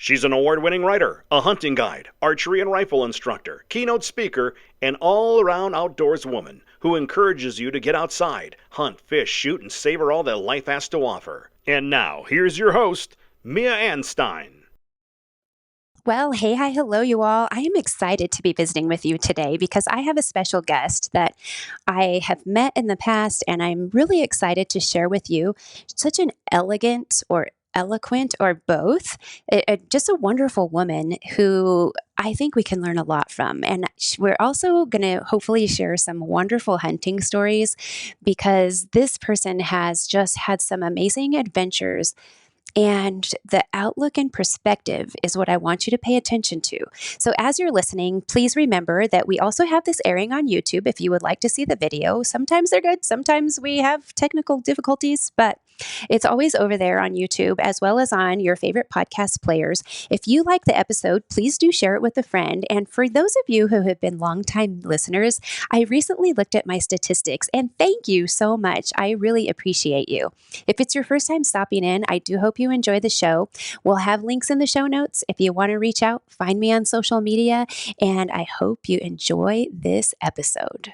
She's an award-winning writer, a hunting guide, archery and rifle instructor, keynote speaker, and all-around outdoors woman who encourages you to get outside, hunt, fish, shoot, and savor all that life has to offer. And now, here's your host, Mia Anstine. Well, hey, hi, hello, you all. I am excited to be visiting with you today because I have a special guest that I have met in the past, and I'm really excited to share with you such an elegant or eloquent or both, just a wonderful woman who I think we can learn a lot from. And we're also going to hopefully share some wonderful hunting stories because this person has just had some amazing adventures, and the outlook and perspective is what I want you to pay attention to. So, as you're listening, please remember that we also have this airing on YouTube if you would like to see the video. Sometimes they're good, sometimes we have technical difficulties, but it's always over there on YouTube as well as on your favorite podcast players. If you like the episode, please do share it with a friend. And for those of you who have been longtime listeners, I recently looked at my statistics and thank you so much. I really appreciate you. If it's your first time stopping in, I do hope you enjoy the show. We'll have links in the show notes. If you want to reach out, find me on social media, and I hope you enjoy this episode.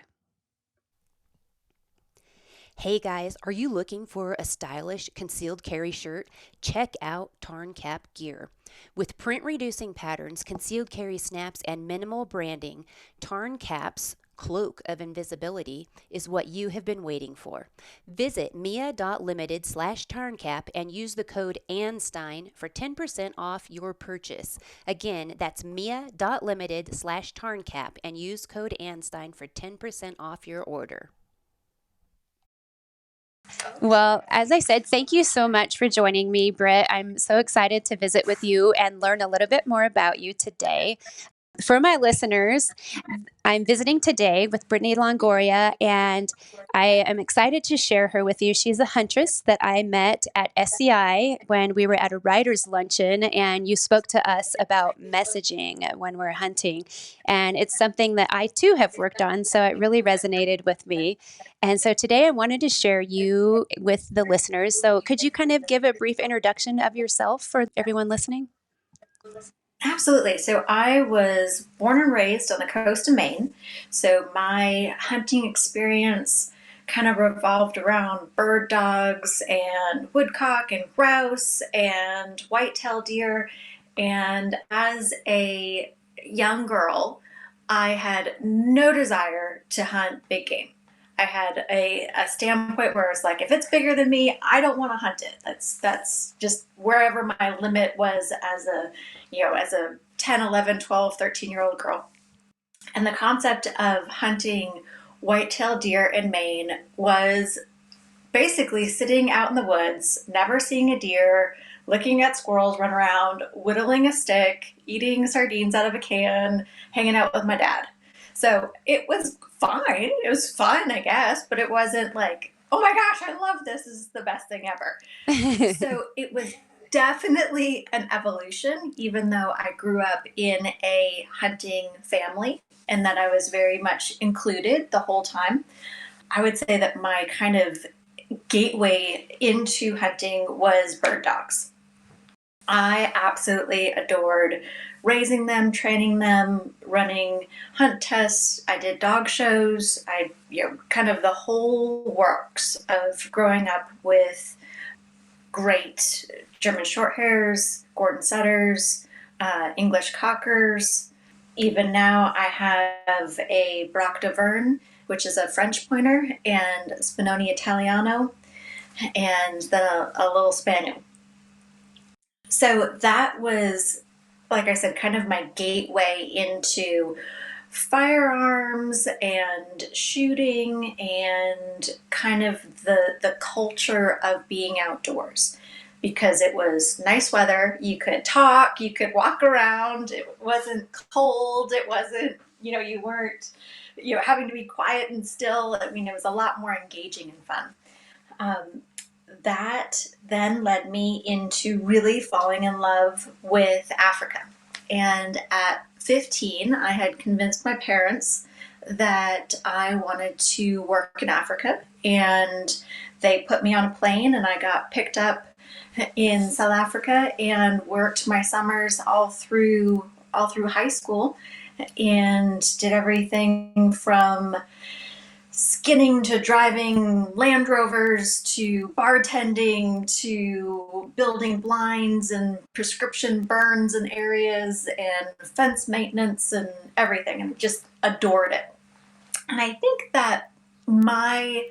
Hey guys, are you looking for a stylish concealed carry shirt? Check out Tarn Cap Gear. With print reducing patterns, concealed carry snaps, and minimal branding, Tarn Cap's cloak of invisibility is what you have been waiting for. Visit mia.limited/tarncap and use the code Anstine for 10% off your purchase. Again, that's mia.limited/tarncap and use code Anstine for 10% off your order. Well, as I said, thank you so much for joining me, Britt. I'm so excited to visit with you and learn a little bit more about you today. For my listeners, I'm visiting today with Britt Longoria, and I am excited to share her with you. She's a huntress that I met at SCI when we were at a writer's luncheon, and you spoke to us about messaging when we're hunting. And it's something that I too have worked on, so it really resonated with me. And so today I wanted to share you with the listeners. So could you kind of give a brief introduction of yourself for everyone listening? Absolutely. So I was born and raised on the coast of Maine. So my hunting experience kind of revolved around bird dogs and woodcock and grouse and white-tailed deer. And as a young girl, I had no desire to hunt big game. I had a standpoint where it's like, if it's bigger than me, I don't want to hunt it. That's just wherever my limit was as a 10, 11, 12, 13-year-old girl. And the concept of hunting white-tailed deer in Maine was basically sitting out in the woods, never seeing a deer, looking at squirrels run around, whittling a stick, eating sardines out of a can, hanging out with my dad. So it was fine. It was fun, I guess, but it wasn't like, oh my gosh, I love this. This is the best thing ever. So it was definitely an evolution, even though I grew up in a hunting family and that I was very much included the whole time. I would say that my kind of gateway into hunting was bird dogs. I absolutely adored raising them, training them, running hunt tests. I did dog shows. Kind of the whole works of growing up with great German Shorthairs, Gordon Setters, English Cockers. Even now I have a Braque d'Auvergne, which is a French pointer, and Spinoni Italiano, and then a little Spaniel. So that was, like I said, kind of my gateway into firearms and shooting and kind of the culture of being outdoors, because it was nice weather. You could talk, you could walk around. It wasn't cold. It wasn't, you weren't, having to be quiet and still. I mean, it was a lot more engaging and fun. That then led me into really falling in love with Africa. And at 15, I had convinced my parents that I wanted to work in Africa, and they put me on a plane and I got picked up in South Africa and worked my summers all through high school and did everything from skinning to driving Land Rovers to bartending to building blinds and prescription burns in areas and fence maintenance and everything, and just adored it. And I think that my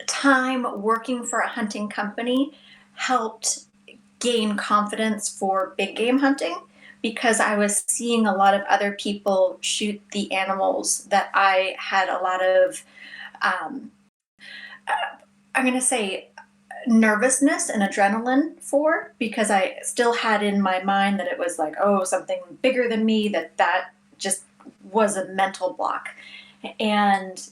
time working for a hunting company helped gain confidence for big game hunting because I was seeing a lot of other people shoot the animals that I had a lot of, um, I'm going to say, nervousness and adrenaline for, because I still had in my mind that it was like, oh, something bigger than me, that just was a mental block. And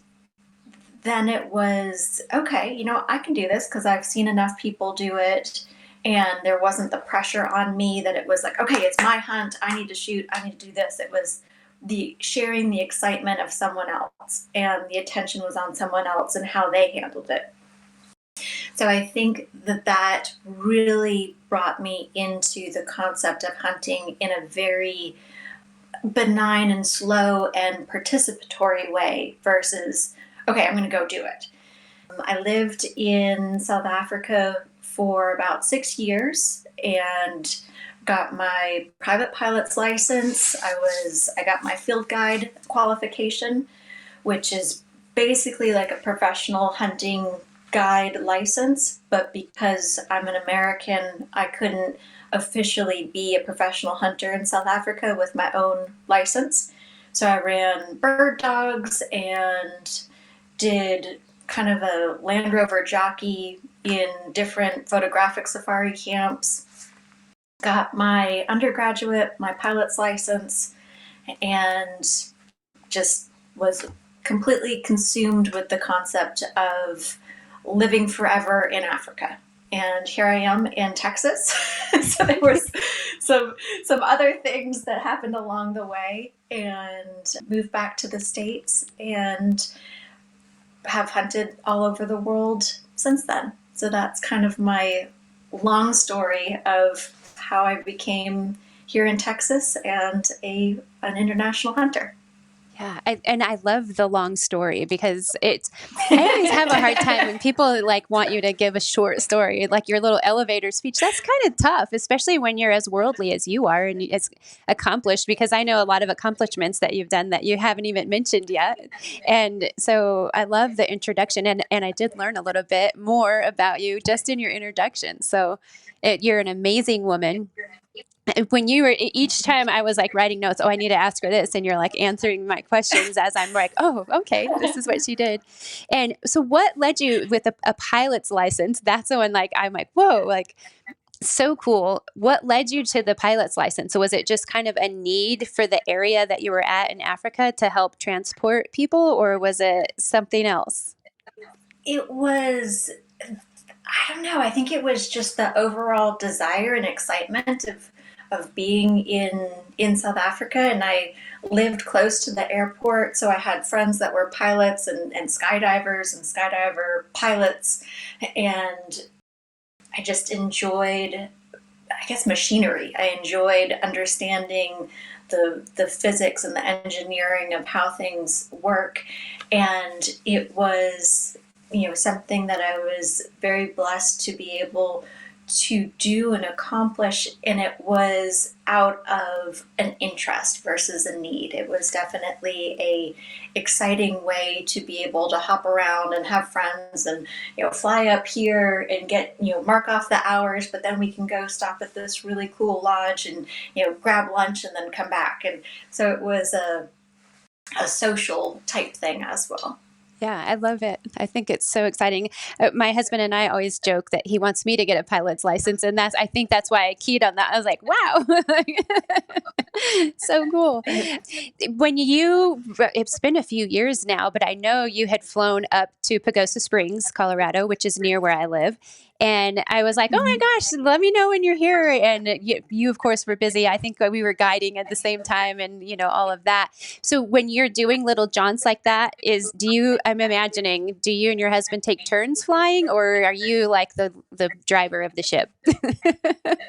then it was, okay, I can do this because I've seen enough people do it. And there wasn't the pressure on me that it was like, okay, it's my hunt. I need to shoot. I need to do this. It was the sharing the excitement of someone else, and the attention was on someone else and how they handled it. So I think that really brought me into the concept of hunting in a very benign and slow and participatory way versus, okay, I'm going to go do it. I lived in South Africa for about 6 years and got my private pilot's license. I got my field guide qualification, which is basically like a professional hunting guide license, but because I'm an American, I couldn't officially be a professional hunter in South Africa with my own license. So I ran bird dogs and did kind of a Land Rover jockey in different photographic safari camps. Got my undergraduate, my pilot's license, and just was completely consumed with the concept of living forever in Africa. And here I am in Texas. So there was some other things that happened along the way, and moved back to the States and have hunted all over the world since then. So that's kind of my long story of how I became here in Texas and an international hunter. Yeah, and I love the long story because I always have a hard time when people like want you to give a short story, like your little elevator speech. That's kind of tough, especially when you're as worldly as you are and as accomplished, because I know a lot of accomplishments that you've done that you haven't even mentioned yet. And so I love the introduction, and I did learn a little bit more about you just in your introduction. So you're an amazing woman. When you were, each time I was like writing notes, oh, I need to ask her this. And you're like answering my questions as I'm like, oh, okay, this is what she did. And so what led you with a pilot's license? That's the one, like, I'm like, whoa, like, so cool. What led you to the pilot's license? So was it just kind of a need for the area that you were at in Africa to help transport people, or was it something else? It was, I don't know, I think it was just the overall desire and excitement of being in South Africa, and I lived close to the airport, so I had friends that were pilots and skydivers and skydiver pilots, and I just enjoyed, I guess, machinery. I enjoyed understanding the physics and the engineering of how things work, and it was something that I was very blessed to be able to do and accomplish, and it was out of an interest versus a need. It was definitely a exciting way to be able to hop around and have friends and fly up here and get mark off the hours, but then we can go stop at this really cool lodge and grab lunch and then come back. And so it was a social type thing as well. Yeah, I love it. I think it's so exciting. My husband and I always joke that he wants me to get a pilot's license, and I think that's why I keyed on that. I was like, wow, so cool. It's been a few years now, but I know you had flown up to Pagosa Springs, Colorado, which is near where I live. And I was like, oh my gosh, let me know when you're here. And you of course, were busy. I think we were guiding at the same time and, all of that. So when you're doing little jaunts like that, I'm imagining, do you and your husband take turns flying, or are you like the driver of the ship?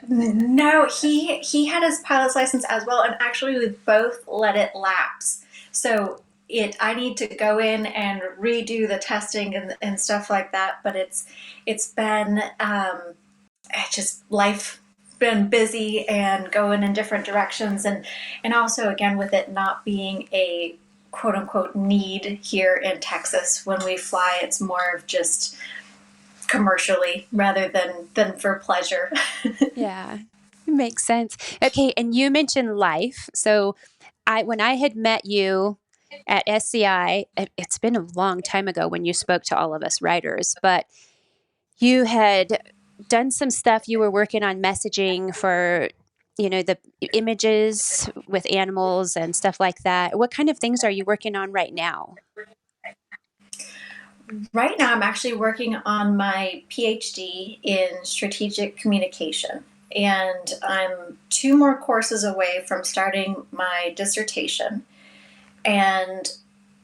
No, he had his pilot's license as well, and actually we both let it lapse. So I need to go in and redo the testing and stuff like that. But it's been just life been busy and going in different directions, and also again with it not being a quote unquote need here in Texas when we fly, it's more of just commercially rather than for pleasure. Yeah, it makes sense. Okay, and you mentioned life. So when I had met you at SCI, it's been a long time ago when you spoke to all of us writers, but you had done some stuff. You were working on messaging for, the images with animals and stuff like that. What kind of things are you working on right now? Right now, I'm actually working on my PhD in strategic communication, and I'm 2 more courses away from starting my dissertation. And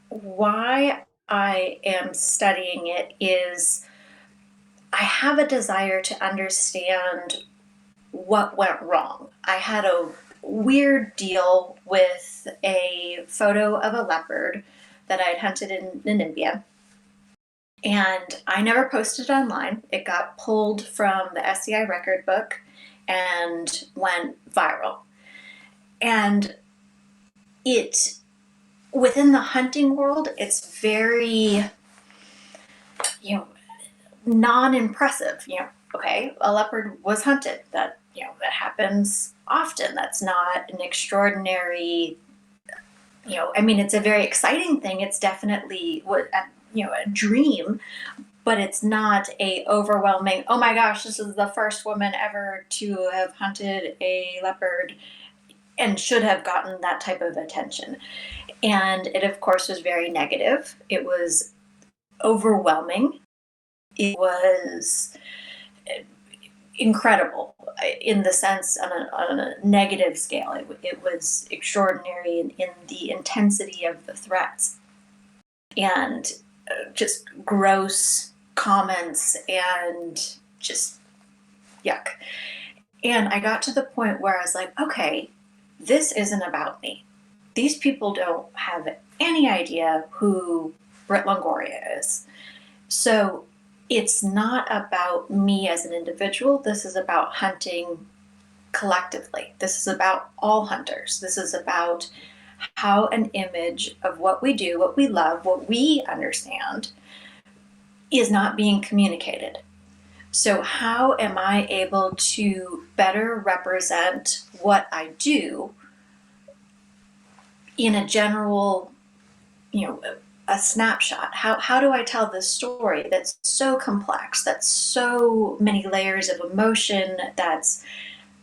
why I am studying it is I have a desire to understand what went wrong. I had a weird deal with a photo of a leopard that I'd hunted in Namibia. And I never posted it online. It got pulled from the SCI record book and went viral. And it, within the hunting world, it's very, non-impressive. Okay, a leopard was hunted. That happens often. That's not an extraordinary, it's a very exciting thing. It's definitely a dream, but it's not a overwhelming, oh my gosh, this is the first woman ever to have hunted a leopard and should have gotten that type of attention. And it, of course, was very negative. It was overwhelming. It was incredible in the sense on a negative scale. It was extraordinary in the intensity of the threats and just gross comments and just yuck. And I got to the point where I was like, okay, this isn't about me. These people don't have any idea who Britt Longoria is. So it's not about me as an individual. This is about hunting collectively. This is about all hunters. This is about how an image of what we do, what we love, what we understand is not being communicated. So how am I able to better represent what I do in a general, a snapshot? How do I tell this story that's so complex, that's so many layers of emotion, that's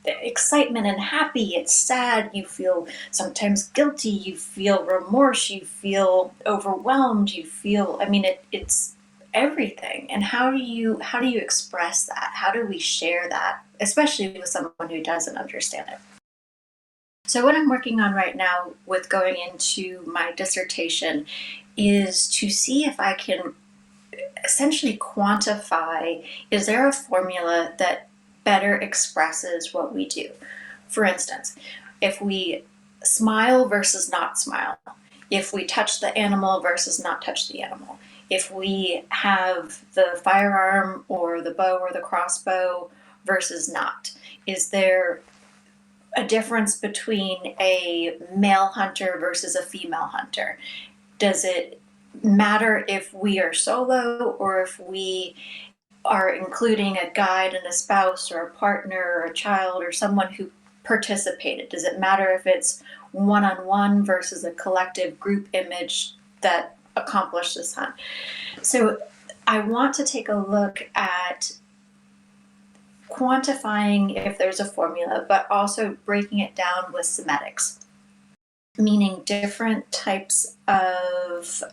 excitement and happy, it's sad, you feel sometimes guilty, you feel remorse, you feel overwhelmed, you feel, it's everything. And how do you express that? How do we share that, especially with someone who doesn't understand it? So what I'm working on right now with going into my dissertation is to see if I can essentially quantify, is there a formula that better expresses what we do? For instance, if we smile versus not smile, if we touch the animal versus not touch the animal, if we have the firearm or the bow or the crossbow versus not, is there a difference between a male hunter versus a female hunter? Does it matter if we are solo or if we are including a guide and a spouse or a partner or a child or someone who participated? Does it matter if it's one-on-one versus a collective group image that accomplished this hunt? So I want to take a look at quantifying if there's a formula, but also breaking it down with semetics, meaning different types of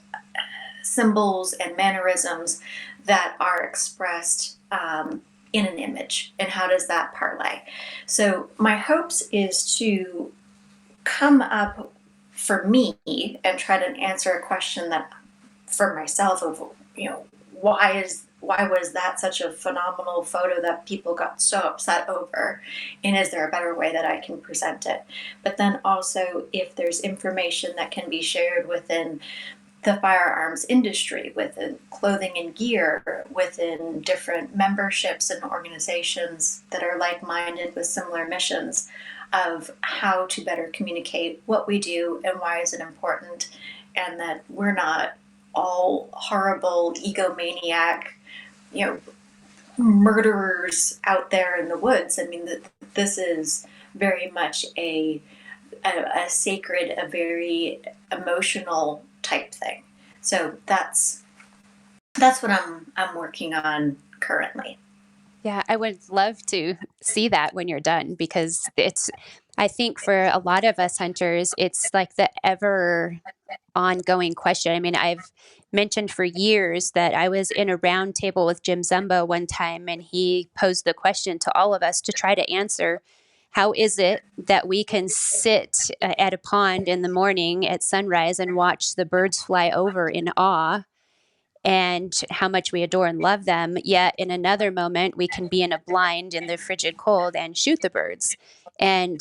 symbols and mannerisms that are expressed in an image, and how does that parlay? So my hopes is to come up for me and try to answer a question that for myself of, why was that such a phenomenal photo that people got so upset over, and is there a better way that I can present it? But then also, if there's information that can be shared within the firearms industry, within clothing and gear, within different memberships and organizations that are like-minded with similar missions, of how to better communicate what we do and why is it important, and that we're not all horrible egomaniac, murderers out there in the woods. I mean, this is very much a sacred, a very emotional type thing. So that's what I'm working on currently. Yeah, I would love to see that when you're done, because I think for a lot of us hunters, it's like the ever ongoing question. I mean, I've mentioned for years that I was in a round table with Jim Zumbo one time, and he posed the question to all of us to try to answer: how is it that we can sit at a pond in the morning at sunrise and watch the birds fly over in awe, and how much we adore and love them, yet in another moment we can be in a blind in the frigid cold and shoot the birds? And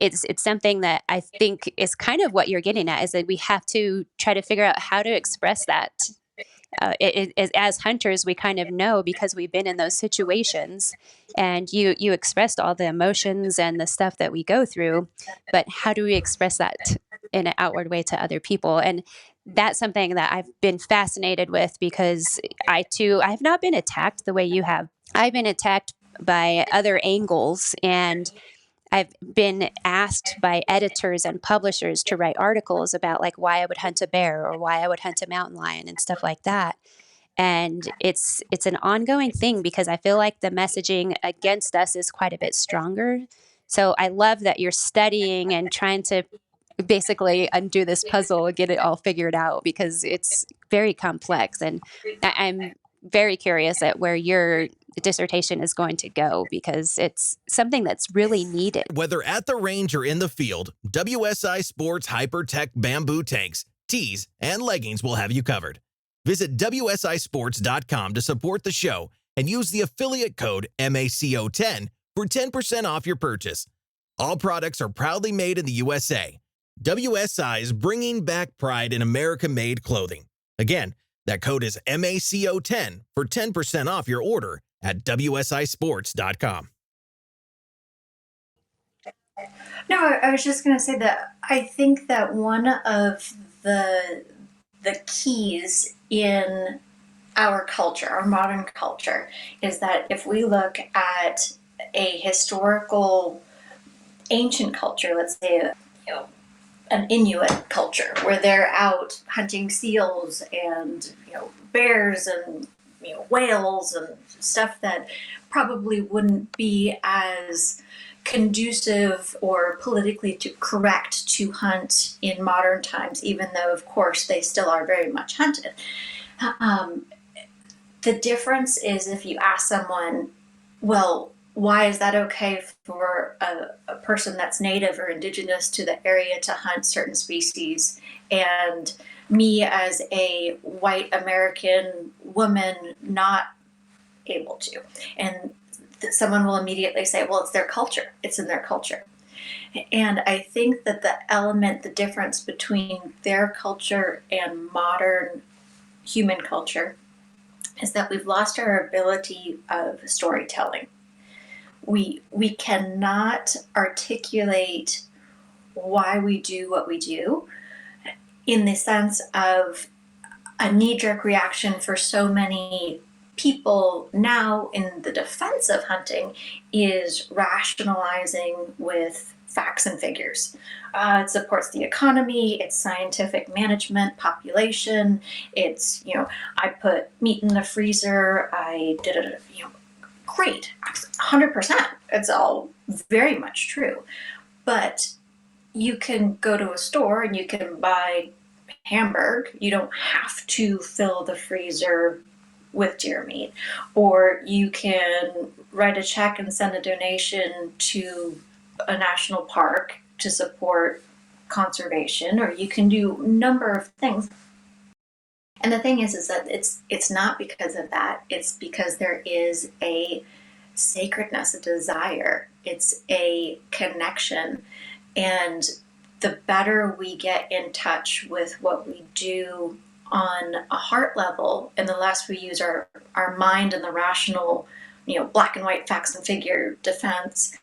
it's something that I think is kind of what you're getting at, is that we have to try to figure out how to express that. As hunters, we kind of know because we've been in those situations, and you expressed all the emotions and the stuff that we go through, but how do we express that in an outward way to other people? And that's something that I've been fascinated with, because I've not been attacked the way you have. I've been attacked by other angles, and I've been asked by editors and publishers to write articles about like why I would hunt a bear or why I would hunt a mountain lion and stuff like that. And it's an ongoing thing, because I feel like the messaging against us is quite a bit stronger. So I love that you're studying and trying to basically undo this puzzle and get it all figured out, because it's very complex. And I'm very curious at where your dissertation is going to go, because it's something that's really needed. Whether at the range or in the field, WSI Sports Hypertech bamboo tanks, tees, and leggings will have you covered. Visit WSIsports.com to support the show and use the affiliate code MACO10 for 10% off your purchase. All products are proudly made in the USA. WSI is bringing back pride in American-made clothing. Again, that code is MACO10 for 10% off your order at WSIsports.com. No, I was just going to say that I think that one of the keys in our culture, our modern culture, is that if we look at a historical ancient culture, let's say, an Inuit culture, where they're out hunting seals and bears and whales and stuff that probably wouldn't be as conducive or politically correct to hunt in modern times, even though of course they still are very much hunted. The difference is if you ask someone, well, why is that okay for a person that's native or indigenous to the area to hunt certain species, and me as a white American woman not able to? And someone will immediately say, well, it's their culture. It's in their culture. And I think that the difference between their culture and modern human culture is that we've lost our ability of storytelling. We cannot articulate why we do what we do, in the sense of a knee-jerk reaction for so many people now in the defense of hunting is rationalizing with facts and figures. It supports the economy, it's scientific management, population, it's, I put meat in the freezer, I did it, great, 100%. It's all very much true. But you can go to a store and you can buy hamburger. You don't have to fill the freezer with deer meat, or you can write a check and send a donation to a national park to support conservation, or you can do a number of things. And the thing is that it's not because of that. It's because there is a sacredness, a desire. It's a connection. And the better we get in touch with what we do on a heart level, and the less we use our mind and the rational, black and white facts and figure defense,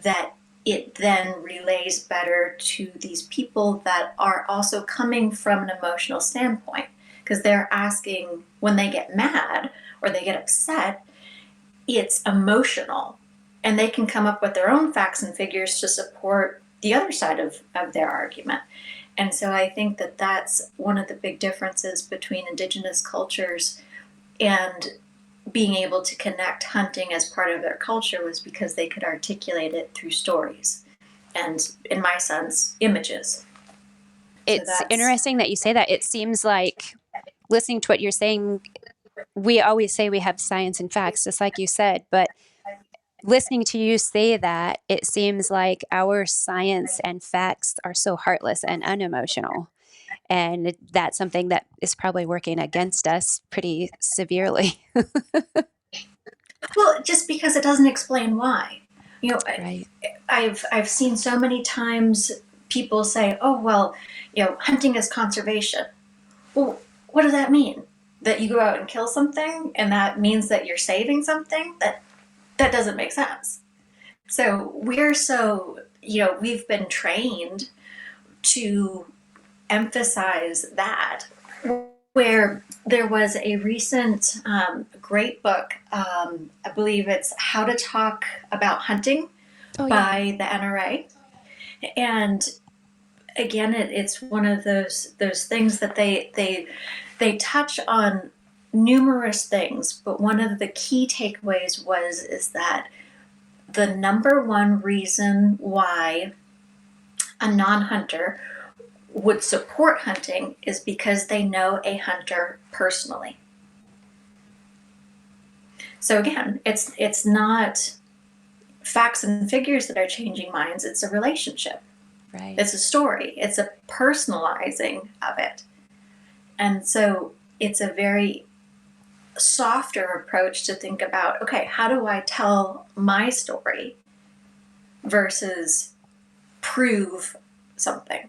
that it then relays better to these people that are also coming from an emotional standpoint. Because they're asking, when they get mad or they get upset, it's emotional. And they can come up with their own facts and figures to support the other side of their argument. And so I think that that's one of the big differences between Indigenous cultures and being able to connect hunting as part of their culture, was because they could articulate it through stories and, in my sense, images. It's interesting that you say that. It seems like, listening to what you're saying, we always say we have science and facts, just like you said, but listening to you say that, it seems like our science and facts are so heartless and unemotional. And that's something that is probably working against us pretty severely. Well, just because it doesn't explain why. Right. I've seen so many times people say, "Oh, well, hunting is conservation." Well, what does that mean? That you go out and kill something and that means that you're saving something? That doesn't make sense. So we've been trained to emphasize that. Where there was a recent great book, I believe it's How to Talk About Hunting by the NRA. And again, it's one of those things that they touch on numerous things, but one of the key takeaways is that the number one reason why a non-hunter would support hunting is because they know a hunter personally. So again, it's not facts and figures that are changing minds, it's a relationship. Right. It's a story. It's a personalizing of it. And so it's a very softer approach to think about, okay, how do I tell my story versus prove something?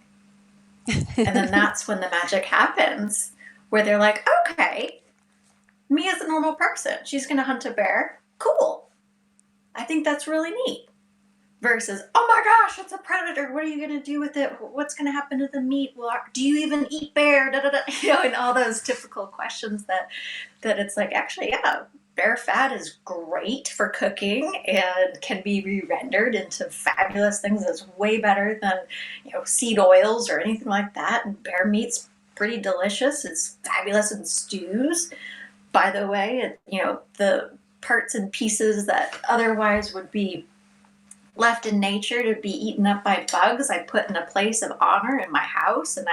And then that's when the magic happens, where they're like, okay, me as a normal person, she's going to hunt a bear. Cool. I think that's really neat. Versus, oh my gosh, it's a predator. What are you going to do with it? What's going to happen to the meat? Well, do you even eat bear? Da, da, da. And all those typical questions that it's like, actually, yeah, bear fat is great for cooking and can be re-rendered into fabulous things that's way better than, seed oils or anything like that. And bear meat's pretty delicious. It's fabulous in stews. By the way, the parts and pieces that otherwise would be left in nature to be eaten up by bugs, I put in a place of honor in my house, and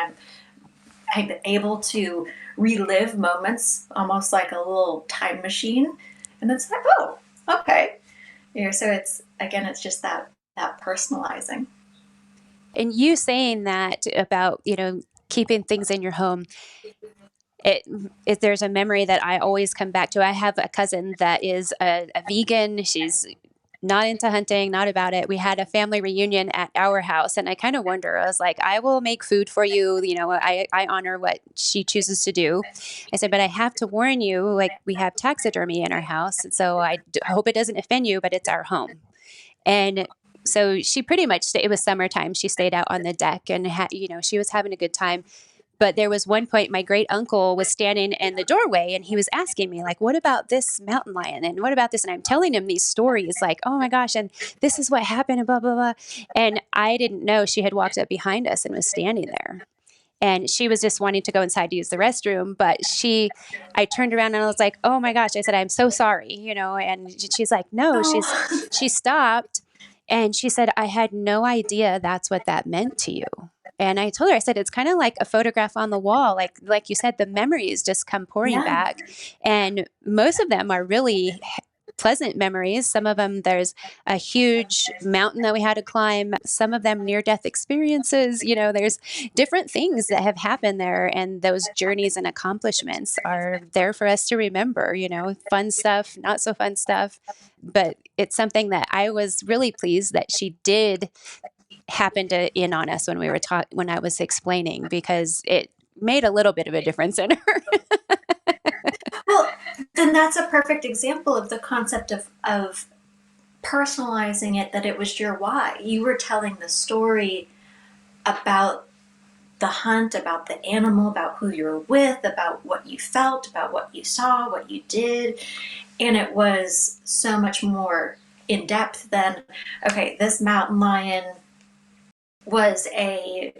I'm able to relive moments almost like a little time machine. And it's like, oh, okay. So it's just that personalizing. And you saying that about, keeping things in your home, there's a memory that I always come back to. I have a cousin that is a vegan. She's not into hunting, not about it. We had a family reunion at our house, and I kind of wonder, I was like, I will make food for you. I honor what she chooses to do. I said, but I have to warn you, like, we have taxidermy in our house. And so I hope it doesn't offend you, but it's our home. And so she pretty much it was summertime. She stayed out on the deck and she was having a good time. But there was one point my great uncle was standing in the doorway and he was asking me, like, what about this mountain lion? And what about this? And I'm telling him these stories like, oh my gosh, and this is what happened and blah, blah, blah. And I didn't know she had walked up behind us and was standing there. And she was just wanting to go inside to use the restroom. But I turned around and I was like, oh my gosh. I said, I'm so sorry, and she's like, no, she stopped. And she said, I had no idea that's what that meant to you. And I told her, I said, it's kind of like a photograph on the wall. Like you said, the memories just come pouring Yeah. back. And most of them are really pleasant memories. Some of them, there's a huge mountain that we had to climb. Some of them near-death experiences. There's different things that have happened there. And those journeys and accomplishments are there for us to remember, fun stuff, not so fun stuff. But it's something that I was really pleased that she did happen to in on us when we were when I was explaining, because it made a little bit of a difference in her. Well, then that's a perfect example of the concept of personalizing it, that it was your why. You were telling the story about the hunt, about the animal, about who you were with, about what you felt, about what you saw, what you did. And it was so much more in depth than, okay, this mountain lion was a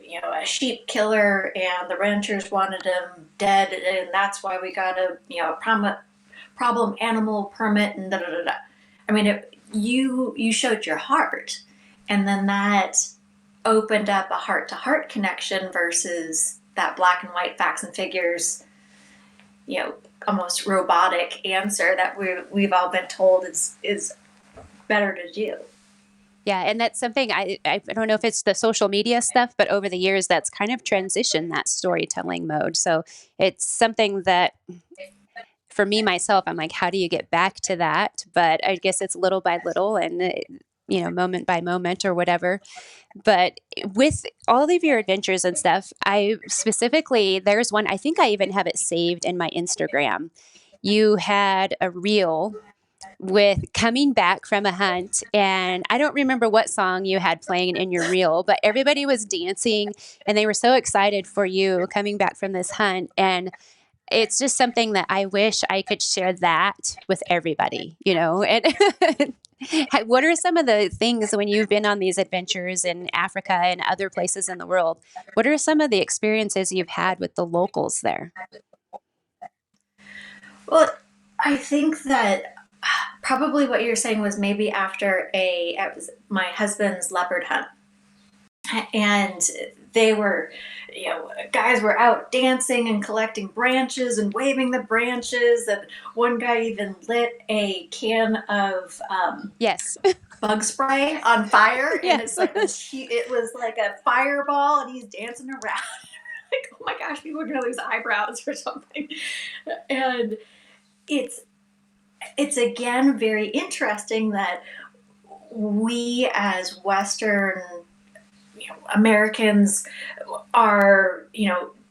sheep killer and the ranchers wanted him dead, and that's why we got a problem animal permit and da da da da. I mean, you showed your heart, and then that opened up a heart to heart connection versus that black and white facts and figures, almost robotic answer that we've all been told is better to do. Yeah, and that's something I don't know if it's the social media stuff, but over the years that's kind of transitioned that storytelling mode. So it's something that for me myself, I'm like, how do you get back to that? But I guess it's little by little and moment by moment or whatever. But with all of your adventures and stuff, I specifically, there's one, I think I even have it saved in my Instagram. You had a reel with coming back from a hunt, and I don't remember what song you had playing in your reel, but everybody was dancing and they were so excited for you coming back from this hunt. And it's just something that I wish I could share that with everybody, And what are some of the things when you've been on these adventures in Africa and other places in the world? What are some of the experiences you've had with the locals there? Well, I think that probably what you're saying was maybe after my husband's leopard hunt, and they were, guys were out dancing and collecting branches and waving the branches, and one guy even lit a can of Yes. bug spray on fire, and Yes. it was like a fireball, and he's dancing around. Like, oh my gosh, people are gonna lose eyebrows or something. And it's again very interesting that we as Western Americans are,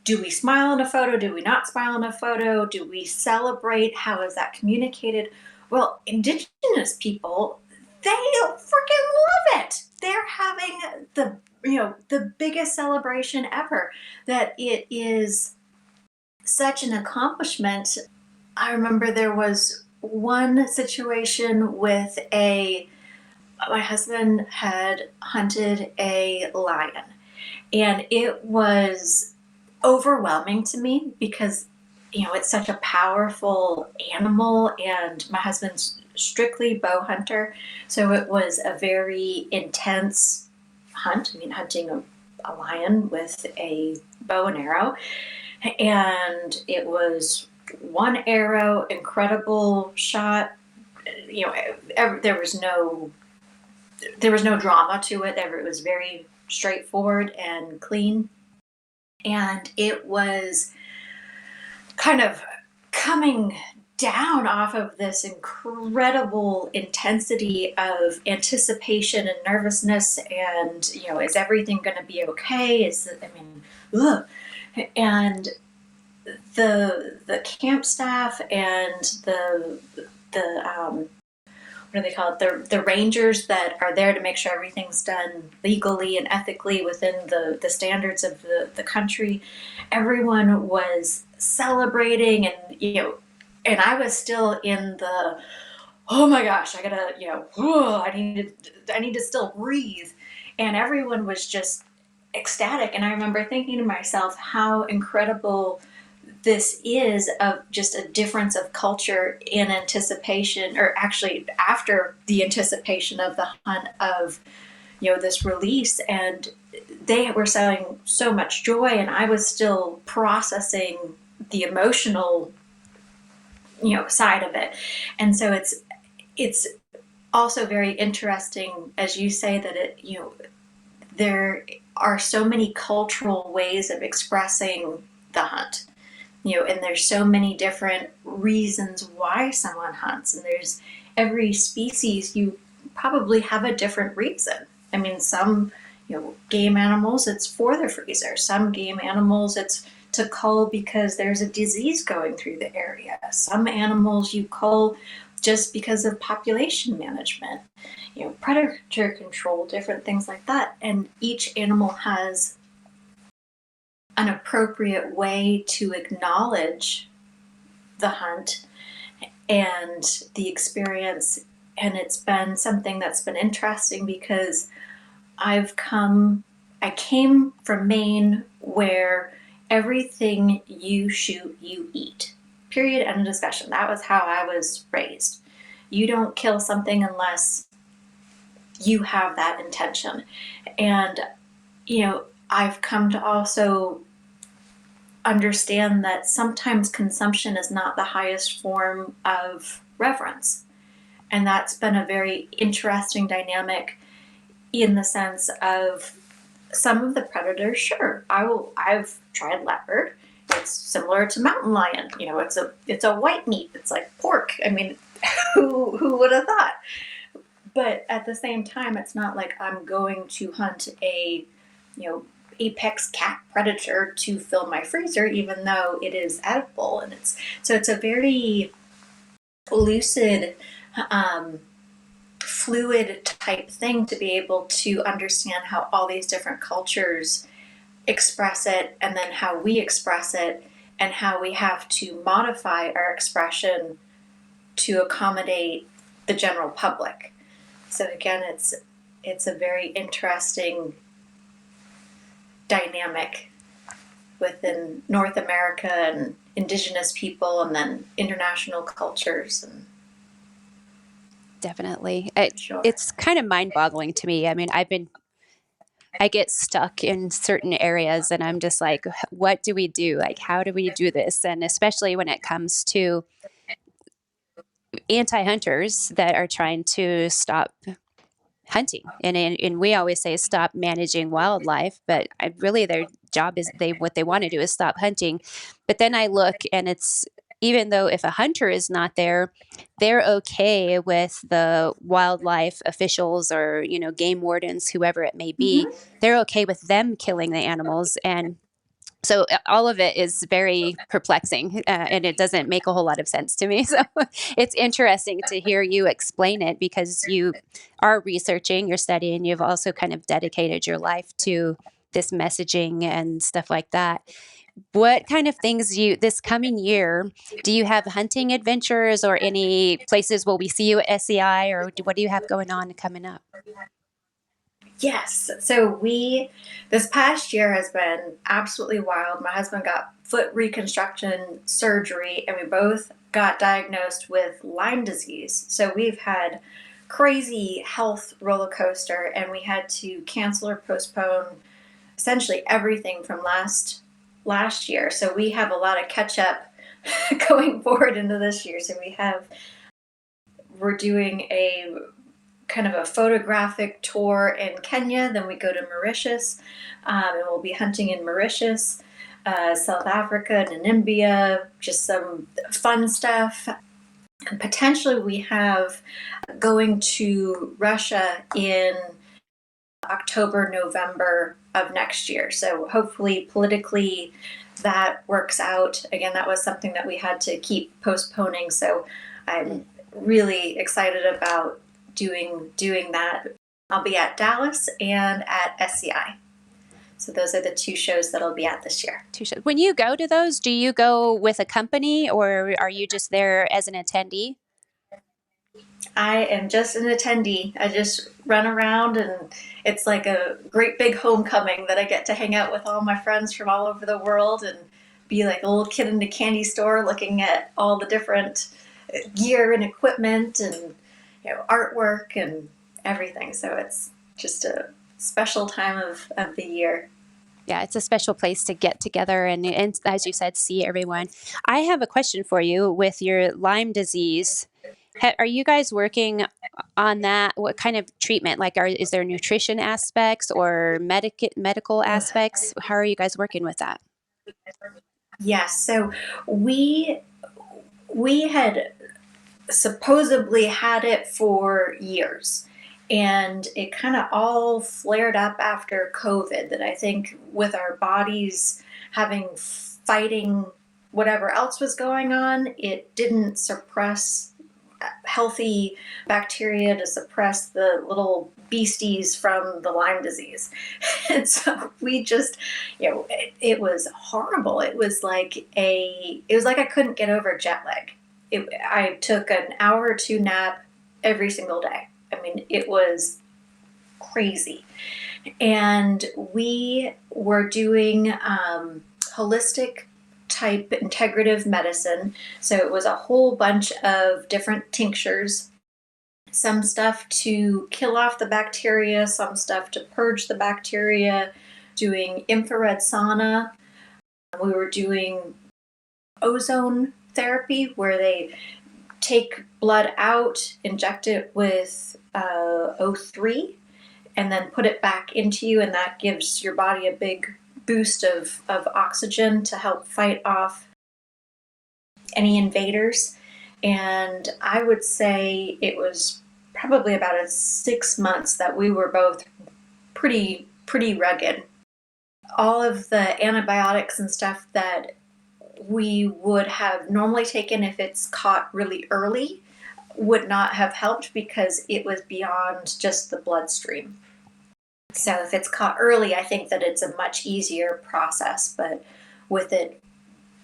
do we smile in a photo? Do we not smile in a photo? Do we celebrate? How is that communicated? Well, indigenous people, they freaking love it. They're having the biggest celebration ever. That it is such an accomplishment. I remember there was one situation with my husband had hunted a lion, and it was overwhelming to me because it's such a powerful animal, and my husband's strictly bow hunter, so it was a very intense hunt. I mean, hunting a lion with a bow and arrow, and it was one arrow, incredible shot. There was no drama to it. It was very straightforward and clean. And it was kind of coming down off of this incredible intensity of anticipation and nervousness. And, is everything going to be okay? Ugh. And the camp staff and the what do they call it? The rangers that are there to make sure everything's done legally and ethically within the standards of the country. Everyone was celebrating, and and I was still in the, oh my gosh, I gotta, I need to still breathe. And everyone was just ecstatic. And I remember thinking to myself how incredible this is, of just a difference of culture in anticipation, or actually after the anticipation of the hunt, of this release, and they were showing so much joy, and I was still processing the emotional, side of it. And so it's also very interesting, as you say, that there are so many cultural ways of expressing the hunt, and there's so many different reasons why someone hunts, and there's every species, you probably have a different reason. I mean, some game animals, it's for the freezer. Some game animals, it's to cull because there's a disease going through the area. Some animals you cull just because of population management, predator control, different things like that. And each animal has an appropriate way to acknowledge the hunt and the experience. And it's been something that's been interesting because I came from Maine, where everything you shoot, you eat. Period. End of discussion. That was how I was raised. You don't kill something unless you have that intention. And, I've come to also understand that sometimes consumption is not the highest form of reverence. And that's been a very interesting dynamic, in the sense of some of the predators. Sure, I've tried leopard. It's similar to mountain lion. It's a white meat. It's like pork. I mean, who would have thought? But at the same time, it's not like I'm going to hunt a apex cat predator to fill my freezer, even though it is edible. And it's a very lucid, fluid type thing to be able to understand how all these different cultures express it, and then how we express it, and how we have to modify our expression to accommodate the general public. So again, it's a very interesting dynamic within North America and indigenous people, and then international cultures. And Definitely. sure. It's kind of mind-boggling to me. I mean, I get stuck in certain areas, and I'm just like, what do we do? Like, how do we do this? And especially when it comes to anti-hunters that are trying to stop hunting, and we always say stop managing wildlife, but really their job is what they want to do is stop hunting. But then I look, and it's, even though if a hunter is not there, they're okay with the wildlife officials or game wardens, whoever it may be. Mm-hmm. They're okay with them killing the animals. And so all of it is very perplexing, and it doesn't make a whole lot of sense to me. So it's interesting to hear you explain it, because you are researching, you're studying, you've also kind of dedicated your life to this messaging and stuff like that. What kind of things this coming year, do you have hunting adventures, or any places will we see you at SEI, or what do you have going on coming up? Yes. So this past year has been absolutely wild. My husband got foot reconstruction surgery, and we both got diagnosed with Lyme disease. So we've had crazy health roller coaster, and we had to cancel or postpone essentially everything from last year. So we have a lot of catch up going forward into this year. So we're doing a kind of a photographic tour in Kenya. Then we go to Mauritius, and we'll be hunting in Mauritius, South Africa, Namibia, just some fun stuff. And potentially we have going to Russia in October, November of next year. So hopefully politically that works out. Again, that was something that we had to keep postponing. So I'm really excited about doing that. I'll be at Dallas and at SCI. So those are the two shows that I'll be at this year. Two shows. When you go to those, do you go with a company, or are you just there as an attendee? I am just an attendee. I just run around, and it's like a great big homecoming that I get to hang out with all my friends from all over the world and be like a little kid in a candy store looking at all the different gear and equipment and artwork and everything. So it's just a special time of the year. Yeah, it's a special place to get together and, as you said, see everyone. I have a question for you with your Lyme disease. Are you guys working on that? What kind of treatment? Like, is there nutrition aspects or medical aspects? How are you guys working with that? Yes, so we had supposedly had it for years. And it kind of all flared up after COVID, that I think with our bodies fighting whatever else was going on, it didn't suppress healthy bacteria to suppress the little beasties from the Lyme disease. And so we just, it was horrible. It was like I couldn't get over jet lag. I took an hour or two nap every single day. I mean, it was crazy. And we were doing holistic type integrative medicine. So it was a whole bunch of different tinctures, some stuff to kill off the bacteria, some stuff to purge the bacteria, doing infrared sauna. We were doing ozone therapy, where they take blood out, inject it with O3, and then put it back into you, and that gives your body a big boost of oxygen to help fight off any invaders. And I would say it was probably about 6 months that we were both pretty rugged. All of the antibiotics and stuff that we would have normally taken if it's caught really early would not have helped, because it was beyond just the bloodstream. So if it's caught early, I think that it's a much easier process. But with it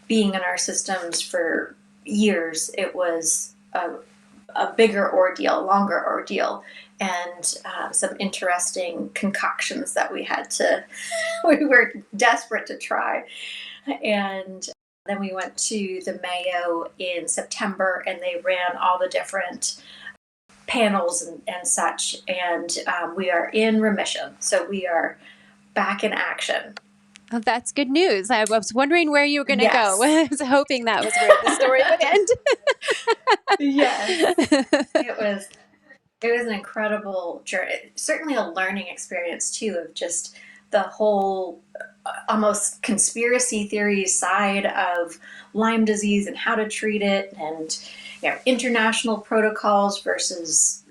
being in our systems for years, it was a bigger ordeal, longer ordeal, and some interesting concoctions that we were desperate to try. And then we went to the Mayo in September, and they ran all the different panels and such, and we are in remission. So we are back in action. Oh, that's good news. I was wondering where you were going to go. Yes. I was hoping that was where the story would end. Yes. It was an incredible journey. Certainly a learning experience too, of just the whole almost conspiracy theory side of Lyme disease and how to treat it, and international protocols versus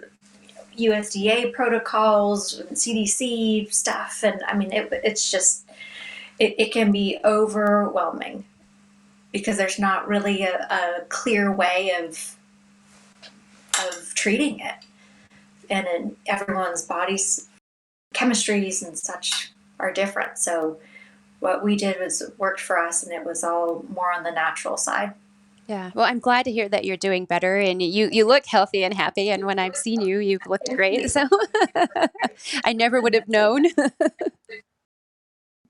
USDA protocols and CDC stuff. And I mean, it's just, it can be overwhelming, because there's not really a clear way of treating it. And in everyone's body's chemistries and such are different. So what we did worked for us, and it was all more on the natural side. Yeah. Well, I'm glad to hear that you're doing better, and you look healthy and happy. And when I've seen you, you've looked great. So I never would have known.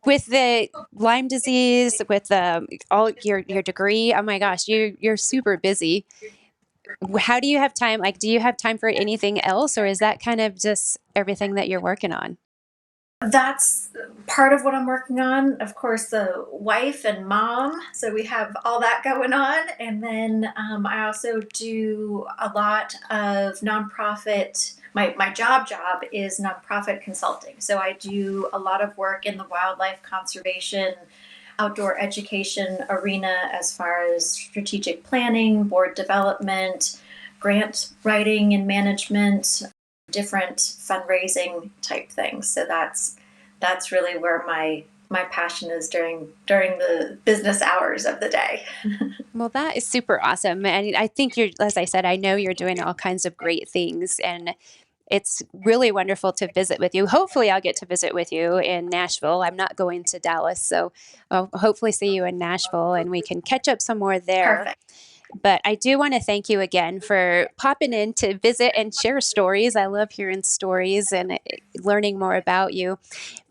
With the Lyme disease, with all your degree, oh my gosh, you're super busy. How do you have time? Like, do you have time for anything else, or is that kind of just everything that you're working on? That's part of what I'm working on. Of course, the wife and mom. So we have all that going on. And then I also do a lot of nonprofit. My job is nonprofit consulting. So I do a lot of work in the wildlife conservation, outdoor education arena, as far as strategic planning, board development, grant writing and management, different fundraising type things. So that's really where my passion is during the business hours of the day. Well, that is super awesome. And I think as I said, I know you're doing all kinds of great things, and it's really wonderful to visit with you. Hopefully I'll get to visit with you in Nashville. I'm not going to Dallas, so I'll hopefully see you in Nashville and we can catch up some more there. Perfect. But I do want to thank you again for popping in to visit and share stories. I love hearing stories and learning more about you.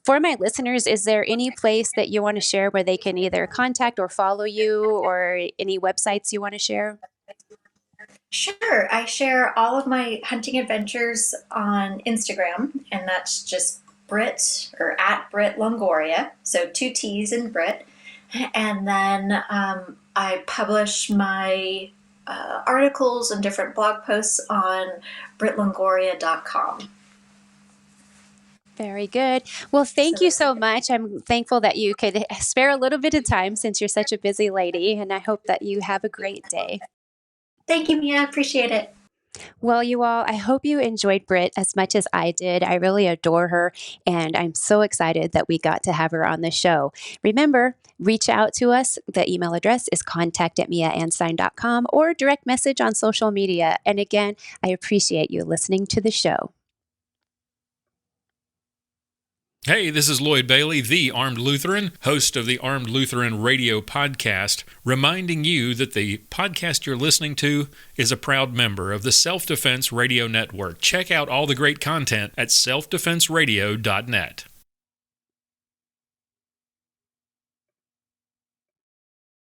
For my listeners, is there any place that you want to share where they can either contact or follow you, or any websites you want to share? Sure. I share all of my hunting adventures on Instagram, and that's just Britt or at Britt Longoria. So two T's in Britt. And then I publish my articles and different blog posts on brittlongoria.com. Very good. Well, thank you so much. I'm thankful that you could spare a little bit of time since you're such a busy lady, and I hope that you have a great day. Thank you, Mia. Appreciate it. Well, you all, I hope you enjoyed Britt as much as I did. I really adore her, and I'm so excited that we got to have her on the show. Remember, reach out to us. The email address is contact@miaanstine.com or direct message on social media. And again, I appreciate you listening to the show. Hey, this is Lloyd Bailey, the Armed Lutheran, host of the Armed Lutheran Radio podcast, reminding you that the podcast you're listening to is a proud member of the Self-Defense Radio Network. Check out all the great content at selfdefenseradio.net.